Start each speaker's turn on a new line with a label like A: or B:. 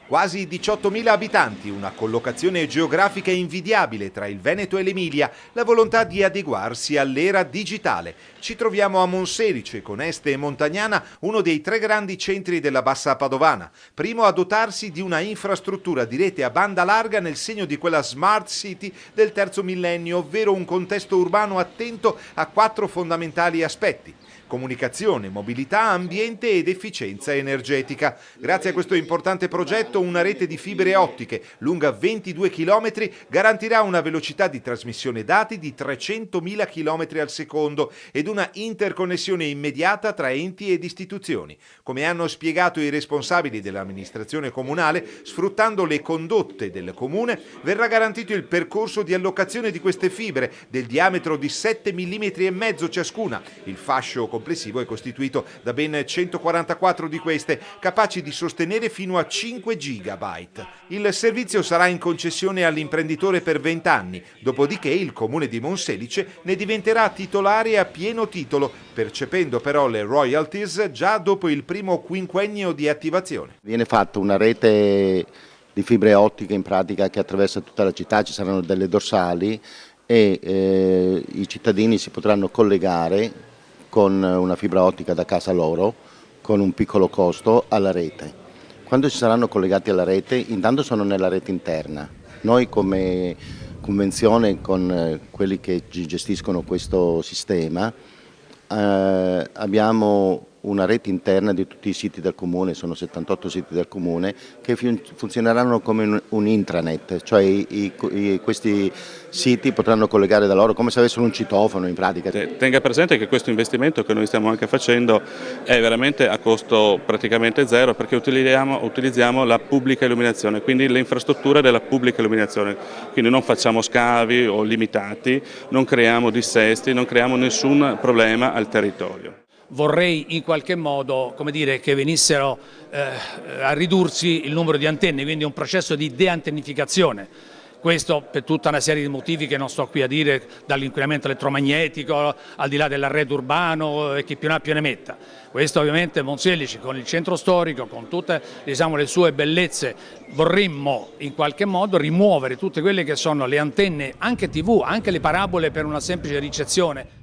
A: Quasi 18.000 abitanti, una collocazione geografica invidiabile tra il Veneto e l'Emilia, la volontà di adeguarsi all'era digitale. Ci troviamo a Monselice, con Este e Montagnana, uno dei 3 grandi centri della Bassa Padovana, primo a dotarsi di una infrastruttura di rete a banda larga nel segno di quella smart city del terzo millennio, ovvero un contesto urbano attento a 4 fondamentali aspetti: comunicazione, mobilità, ambiente ed efficienza energetica. Grazie a questo importante progetto, una rete di fibre ottiche lunga 22 km garantirà una velocità di trasmissione dati di 300.000 km al secondo ed una interconnessione immediata tra enti ed istituzioni. Come hanno spiegato i responsabili dell'amministrazione comunale, sfruttando le condotte del comune verrà garantito il percorso di allocazione di queste fibre del diametro di 7,5 mm ciascuna. Il fascio complessivo è costituito da ben 144 di queste, capaci di sostenere fino a 5 GB. Il servizio sarà in concessione all'imprenditore per 20 anni, dopodiché il comune di Monselice ne diventerà titolare a pieno titolo, percependo però le royalties già dopo il primo quinquennio di attivazione.
B: Viene fatta una rete di fibre ottiche in pratica che attraversa tutta la città, ci saranno delle dorsali e i cittadini si potranno collegare con una fibra ottica da casa loro, con un piccolo costo, alla rete. Quando si saranno collegati alla rete, intanto sono nella rete interna. Noi come convenzione con quelli che gestiscono questo sistema abbiamo una rete interna di tutti i siti del comune, sono 78 siti del comune, che funzioneranno come un intranet, cioè questi siti potranno collegare da loro come se avessero un citofono in pratica.
C: Tenga presente che questo investimento che noi stiamo anche facendo è veramente a costo praticamente zero, perché utilizziamo la pubblica illuminazione, quindi le infrastrutture della pubblica illuminazione, quindi non facciamo scavi o limitati, non creiamo dissesti, non creiamo nessun problema al territorio.
D: Vorrei in qualche modo, come dire, che venissero a ridursi il numero di antenne, quindi un processo di deantennificazione. Questo per tutta una serie di motivi che non sto qui a dire, dall'inquinamento elettromagnetico al di là dell'arredo urbano e chi più ne ha più ne metta. Questo ovviamente Monselice, con il centro storico, con tutte, diciamo, le sue bellezze, vorremmo in qualche modo rimuovere tutte quelle che sono le antenne, anche TV, anche le parabole per una semplice ricezione.